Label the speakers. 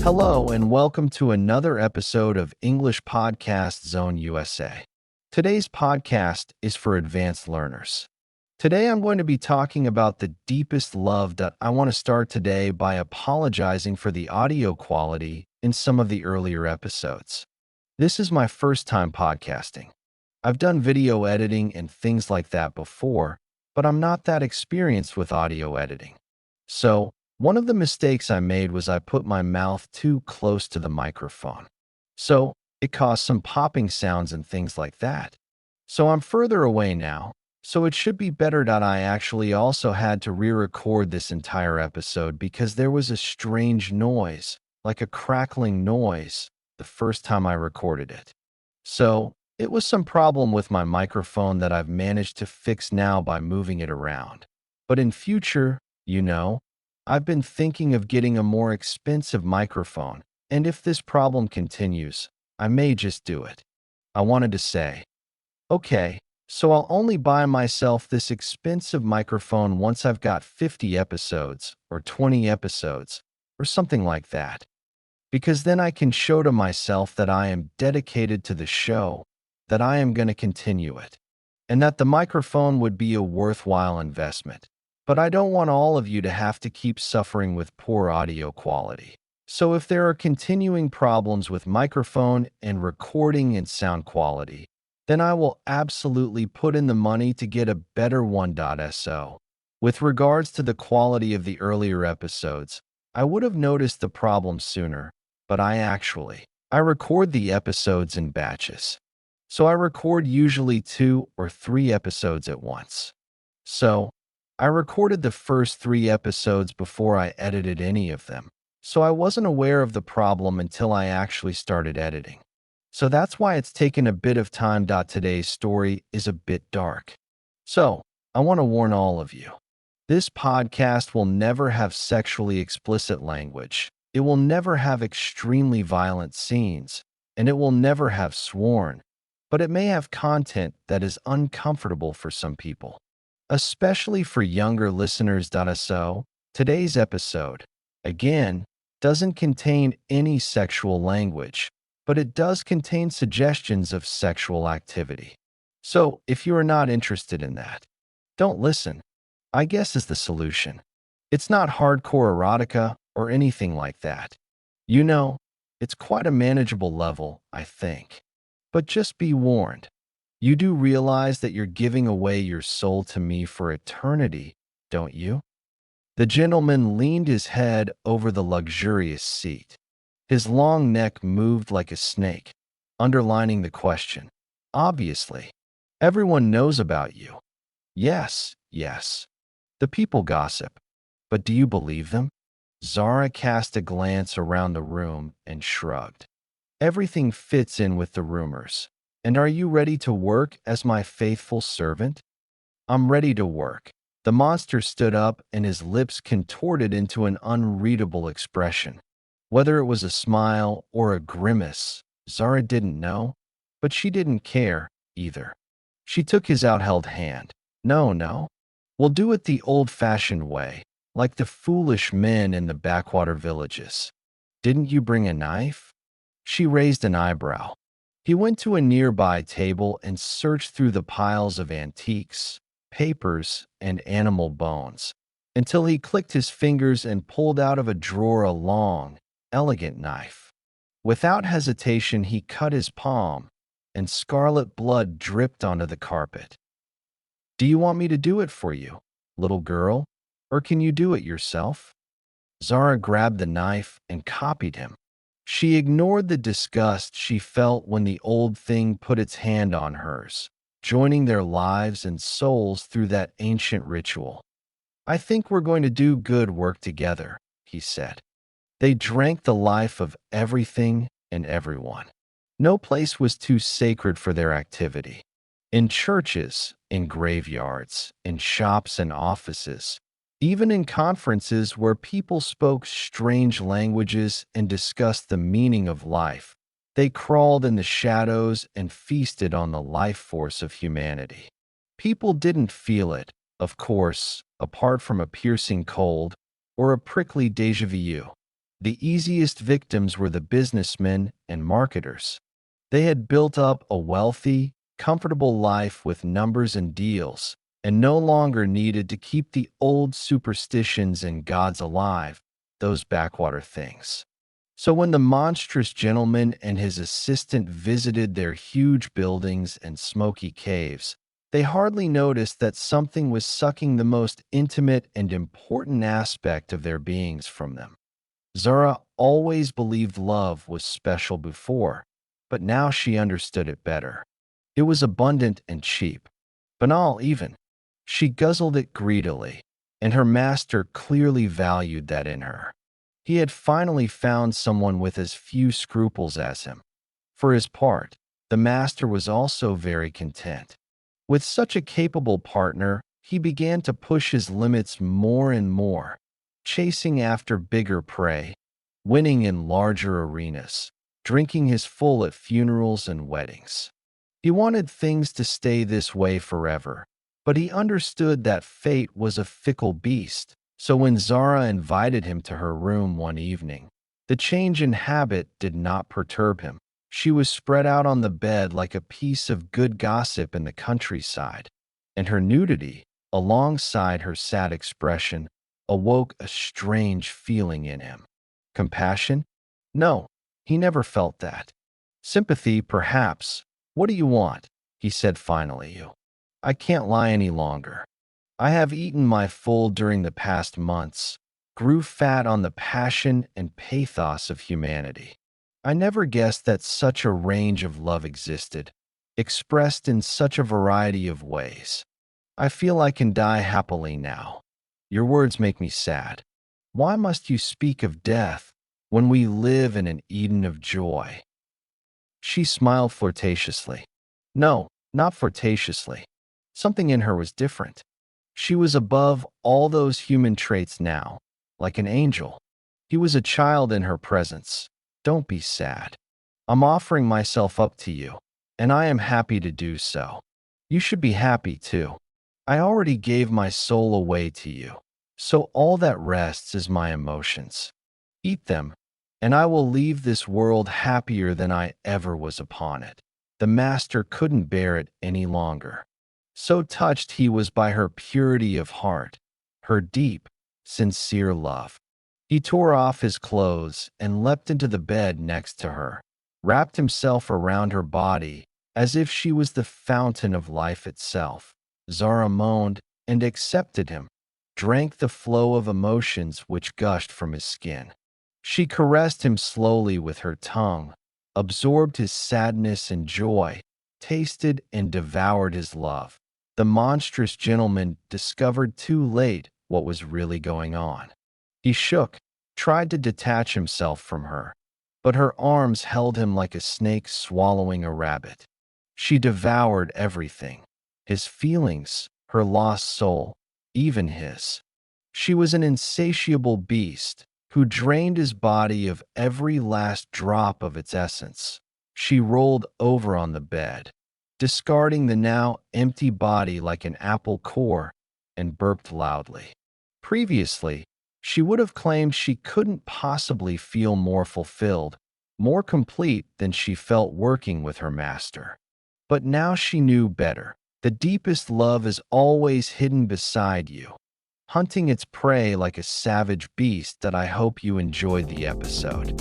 Speaker 1: Hello, and welcome to another episode of English Podcast Zone USA. Today's podcast is for advanced learners. Today, I'm going to be talking about the deepest love. I want to start today by apologizing for the audio quality in some of the earlier episodes. This is my first time podcasting. I've done video editing and things like that before, but I'm not that experienced with audio editing. So, one of the mistakes I made was I put my mouth too close to the microphone. So, it caused some popping sounds and things like that. So I'm further away now, so it should be better. I actually also had to re-record this entire episode because there was a strange noise, like a crackling noise, the first time I recorded it. So, it was some problem with my microphone that I've managed to fix now by moving it around. But in future, I've been thinking of getting a more expensive microphone, and if this problem continues, I may just do it. I wanted to say, okay, so I'll only buy myself this expensive microphone once I've got 50 episodes or 20 episodes or something like that. Because then I can show to myself that I am dedicated to the show, that I am going to continue it, and that the microphone would be a worthwhile investment. But I don't want all of you to have to keep suffering with poor audio quality. So if there are continuing problems with microphone and recording and sound quality, then I will absolutely put in the money to get a better one. So, with regards to the quality of the earlier episodes, I would have noticed the problem sooner, but I record the episodes in batches. So I record usually 2 or 3 episodes at once. So, I recorded the first 3 episodes before I edited any of them. So I wasn't aware of the problem until I actually started editing. So that's why it's taken a bit of time. Today's story is a bit dark. So, I want to warn all of you. This podcast will never have sexually explicit language. It will never have extremely violent scenes, and it will never have sworn, but it may have content that is uncomfortable for some people, especially for younger listeners. So, today's episode, again, doesn't contain any sexual language, but it does contain suggestions of sexual activity. So, if you are not interested in that, don't listen, I guess is the solution. It's not hardcore erotica or anything like that. It's quite a manageable level, I think. But just be warned. You do realize that you're giving away your soul to me for eternity, don't you? The gentleman leaned his head over the luxurious seat. His long neck moved like a snake, underlining the question. Obviously, everyone knows about you. Yes. The people gossip. But do you believe them? Zara cast a glance around the room and shrugged. Everything fits in with the rumors. And are you ready to work as my faithful servant? I'm ready to work. The monster stood up and his lips contorted into an unreadable expression. Whether it was a smile or a grimace, Zara didn't know, but she didn't care either. She took his outheld hand. No. We'll do it the old-fashioned way, like the foolish men in the backwater villages. Didn't you bring a knife? She raised an eyebrow. He went to a nearby table and searched through the piles of antiques, papers, and animal bones, until he clicked his fingers and pulled out of a drawer a long, elegant knife. Without hesitation, he cut his palm, and scarlet blood dripped onto the carpet. Do you want me to do it for you, little girl, or can you do it yourself? Zara grabbed the knife and copied him. She ignored the disgust she felt when the old thing put its hand on hers, joining their lives and souls through that ancient ritual. I think we're going to do good work together, he said. They drank the life of everything and everyone. No place was too sacred for their activity. In churches, in graveyards, in shops and offices, even in conferences where people spoke strange languages and discussed the meaning of life, they crawled in the shadows and feasted on the life force of humanity. People didn't feel it, of course, apart from a piercing cold or a prickly déjà vu. The easiest victims were the businessmen and marketers. They had built up a wealthy, comfortable life with numbers and deals, and no longer needed to keep the old superstitions and gods alive, those backwater things. So when the monstrous gentleman and his assistant visited their huge buildings and smoky caves, they hardly noticed that something was sucking the most intimate and important aspect of their beings from them. Zara always believed love was special before, but now she understood it better. It was abundant and cheap, banal even. She guzzled it greedily, and her master clearly valued that in her. He had finally found someone with as few scruples as him. For his part, the master was also very content. With such a capable partner, he began to push his limits more and more, chasing after bigger prey, winning in larger arenas, drinking his full at funerals and weddings. He wanted things to stay this way forever, but he understood that fate was a fickle beast. So when Zara invited him to her room one evening, the change in habit did not perturb him. She was spread out on the bed like a piece of good gossip in the countryside, and her nudity, alongside her sad expression, awoke a strange feeling in him. Compassion? No, he never felt that. Sympathy, perhaps. What do you want? He said finally. I can't lie any longer. I have eaten my full during the past months, grew fat on the passion and pathos of humanity. I never guessed that such a range of love existed, expressed in such a variety of ways. I feel I can die happily now. Your words make me sad. Why must you speak of death when we live in an Eden of joy? She smiled flirtatiously. No, not flirtatiously. Something in her was different. She was above all those human traits now, like an angel. He was a child in her presence. Don't be sad. I'm offering myself up to you, and I am happy to do so. You should be happy too. I already gave my soul away to you, so all that rests is my emotions. Eat them, and I will leave this world happier than I ever was upon it. The master couldn't bear it any longer. So touched he was by her purity of heart, her deep, sincere love. He tore off his clothes and leapt into the bed next to her, wrapped himself around her body as if she was the fountain of life itself. Zara moaned and accepted him, drank the flow of emotions which gushed from his skin. She caressed him slowly with her tongue, absorbed his sadness and joy, tasted and devoured his love. The monstrous gentleman discovered too late what was really going on. He shook, tried to detach himself from her, but her arms held him like a snake swallowing a rabbit. She devoured everything, his feelings, her lost soul, even his. She was an insatiable beast who drained his body of every last drop of its essence. She rolled over on the bed, discarding the now empty body like an apple core, and burped loudly. Previously, she would have claimed she couldn't possibly feel more fulfilled, more complete than she felt working with her master. But now she knew better. The deepest love is always hidden beside you, hunting its prey like a savage beast. That I hope you enjoyed the episode.